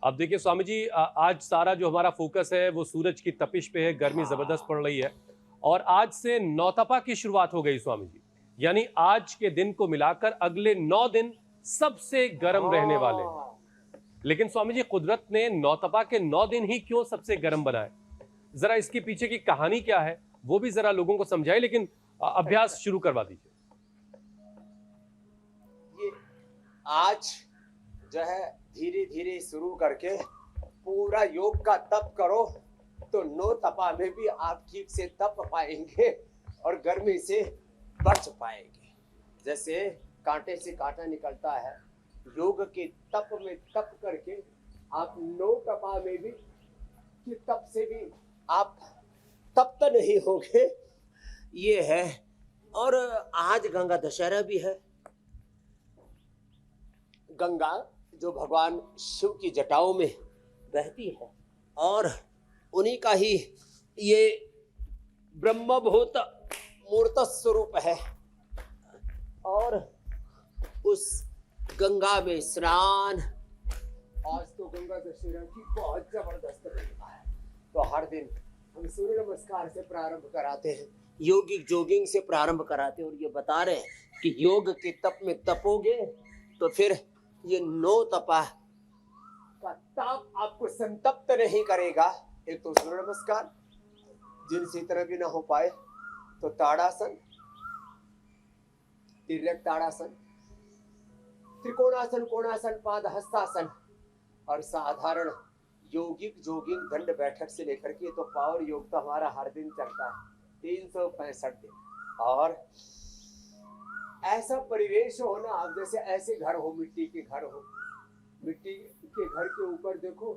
अब देखिए स्वामी जी, आज सारा जो हमारा फोकस है वो सूरज की तपिश पे है। गर्मी जबरदस्त पड़ रही है और आज से नौतपा की शुरुआत हो गई स्वामी जी। यानी आज के दिन को मिलाकर अगले 9 दिन सबसे गर्म रहने वाले हैं। हाँ। लेकिन स्वामी जी, कुदरत ने नौतपा के 9 दिन ही क्यों सबसे गर्म बनाए? जरा इसके पीछे की कहानी क्या है वो भी जरा लोगों को समझाए, लेकिन अभ्यास शुरू करवा दीजिए। ये आज जो है धीरे धीरे शुरू करके पूरा योग का तप करो तो नो तपा में भी आप ठीक से तप पाएंगे और गर्मी से बच पाएंगे। जैसे कांटे से कांटा निकलता है, योग के तप में तप करके आप नो तपा में भी कि तप से भी आप तप्त नहीं होंगे। ये है। और आज गंगा दशहरा भी है। गंगा जो भगवान शिव की जटाओं में बहती है और उन्हीं का ही ये ब्रह्मभूत मूर्त स्वरूप है। और उस गंगा में स्नान, आज तो गंगा दशहरा की बहुत जबरदस्त महिमा है। तो हर दिन हम सूर्य नमस्कार से प्रारंभ कराते हैं, योगिक जोगिंग से प्रारंभ कराते हैं और ये बता रहे हैं कि योग के तप में तपोगे तो फिर ये नो तपा का ताप आपको संतप्त नहीं करेगा। एक तो सूर्य नमस्कार, जिनसे इतना भी ना हो पाए तो ताड़ासन, तिर्यक ताड़ासन, त्रिकोणासन, कोणासन, पाद हस्तासन और साधारण योगिक जोगिंग दंड बैठक से लेकर के तो पावर योग तो हमारा हर दिन चलता है 365 दिन। और ऐसा परिवेश हो ना, आप जैसे ऐसे घर हो, मिट्टी के घर हो, मिट्टी के घर के ऊपर देखो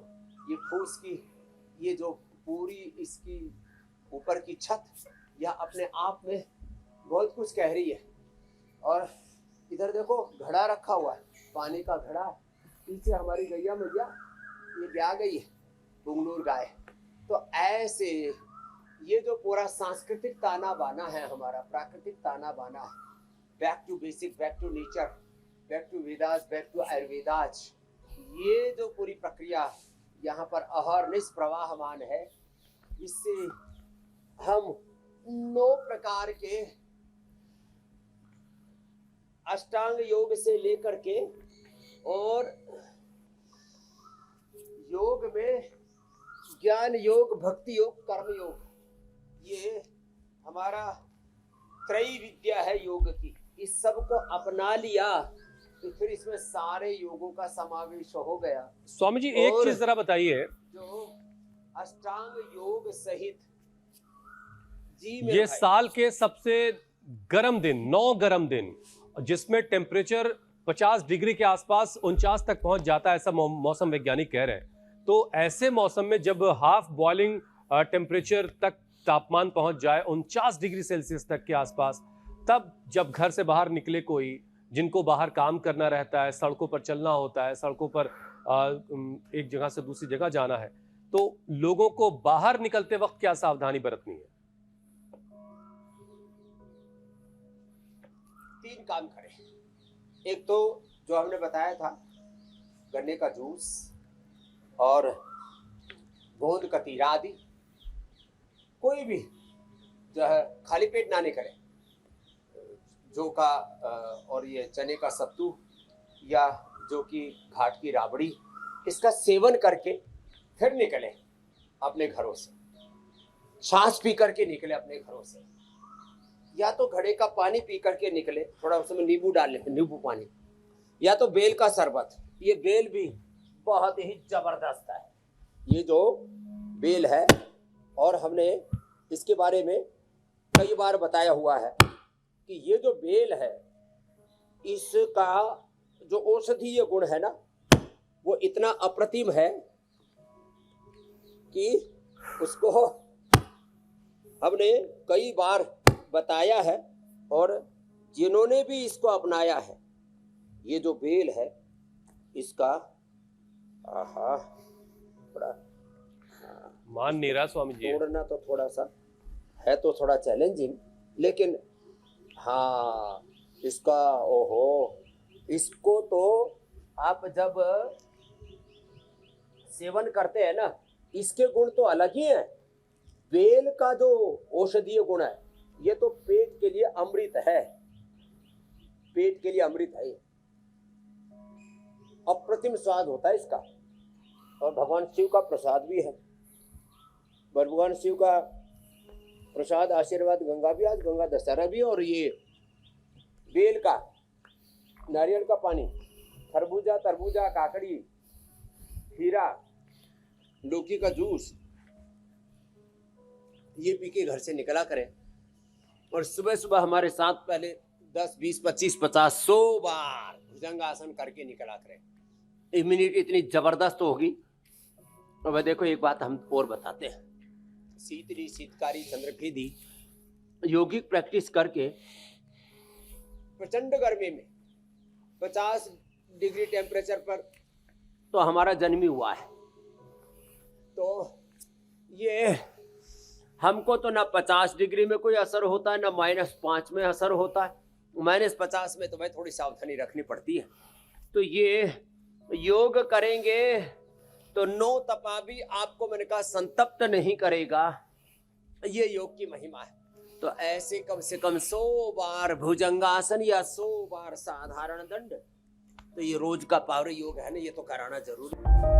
ये फूस की ये जो पूरी इसकी ऊपर की छत यह अपने आप में बहुत कुछ कह रही है। और इधर देखो घड़ा रखा हुआ है, पानी का घड़ा, पीछे हमारी गैया मैया ये ब्याह गई है, बुंगनूर गाय। तो ऐसे ये जो पूरा सांस्कृतिक ताना बाना है हमारा, प्राकृतिक ताना बाना है, back to basic, back to nature, back to Vedas, back to Ayurvedas, ये जो पूरी प्रक्रिया यहाँ पर अहर्निश प्रवाहमान है, इससे हम 9 प्रकार के अष्टांग योग से लेकर के और योग में ज्ञान योग, भक्ति योग, कर्म योग, ये हमारा त्रयी विद्या है योग की। इस सब को अपना लिया तो फिर इसमें सारे योगों का समावेश हो गया। स्वामी जी, एक चीज जरा बताइए, जो अष्टांग योग सहित जी में ये साल के सबसे गर्म दिन, 9 गर्म दिन, जिसमें टेम्परेचर 50 डिग्री के आसपास 49 तक पहुंच जाता है, ऐसा मौसम वैज्ञानिक कह रहे हैं। तो ऐसे मौसम में जब हाफ बॉइलिंग टेम्परेचर तक तापमान पहुंच जाए 49 डिग्री सेल्सियस तक के आसपास, तब जब घर से बाहर निकले कोई, जिनको बाहर काम करना रहता है, सड़कों पर चलना होता है, सड़कों पर एक जगह से दूसरी जगह जाना है, तो लोगों को बाहर निकलते वक्त क्या सावधानी बरतनी है? 3 काम करें। एक तो जो हमने बताया था, गन्ने का जूस और गोंद कतीरा आदि, कोई भी जो है खाली पेट ना निकले। जो का और ये चने का सत्तू या जो कि घाट की राबड़ी, इसका सेवन करके फिर निकले अपने घरों से, सांस पी करके निकले अपने घरों से, या तो घड़े का पानी पी करके निकले, थोड़ा उसमें नींबू डाल लेते, नींबू पानी, या तो बेल का शरबत। ये बेल भी बहुत ही जबरदस्त है, ये जो बेल है, और हमने इसके बारे में कई बार बताया हुआ है कि ये जो बेल है, इसका जो औषधीय गुण है ना, वो इतना अप्रतिम है कि उसको हमने कई बार बताया है। और जिन्होंने भी इसको अपनाया है, ये जो बेल है इसका थोड़ा मान नहीं रहा स्वामी जी, तोड़ना तो थोड़ा सा है, तो थोड़ा चैलेंजिंग, लेकिन हाँ इसका ओहो, इसको तो आप जब सेवन करते हैं ना, इसके गुण तो अलग ही हैं। बेल का जो औषधीय गुण है, ये तो पेट के लिए अमृत है, पेट के लिए अमृत है। अप्रतिम स्वाद होता है इसका, और भगवान शिव का प्रसाद भी है। भगवान शिव का प्रसाद आशीर्वाद गंगा भी, आज गंगा दशहरा भी। और ये बेल का, नारियल का पानी, खरबूजा, तरबूजा, काकड़ी, खीरा, लौकी का जूस, ये पी के घर से निकला करें। और सुबह सुबह हमारे साथ पहले 10, 20, 25, 50, 100 बार भुजंगासन करके निकला करें। इम्यूनिटी इतनी जबरदस्त होगी। और वह देखो, एक बात हम और बताते हैं, शीतली शीतकारी चंद्रभेदी यौगिक प्रैक्टिस करके प्रचंड गर्मी में 50 डिग्री टेम्परेचर पर तो हमारा जन्म ही हुआ है। तो ये हमको तो ना 50 डिग्री में कोई असर होता है, ना -5 में असर होता है। -50 में तो भाई थोड़ी सावधानी रखनी पड़ती है। तो ये योग करेंगे तो 9 तपा भी आपको, मैंने कहा, संतप्त नहीं करेगा। ये योग की महिमा है। तो ऐसे कम से कम 100 बार भुजंगासन या 100 बार साधारण दंड, तो ये रोज का पावर योग है ना, ये तो कराना जरूरी है।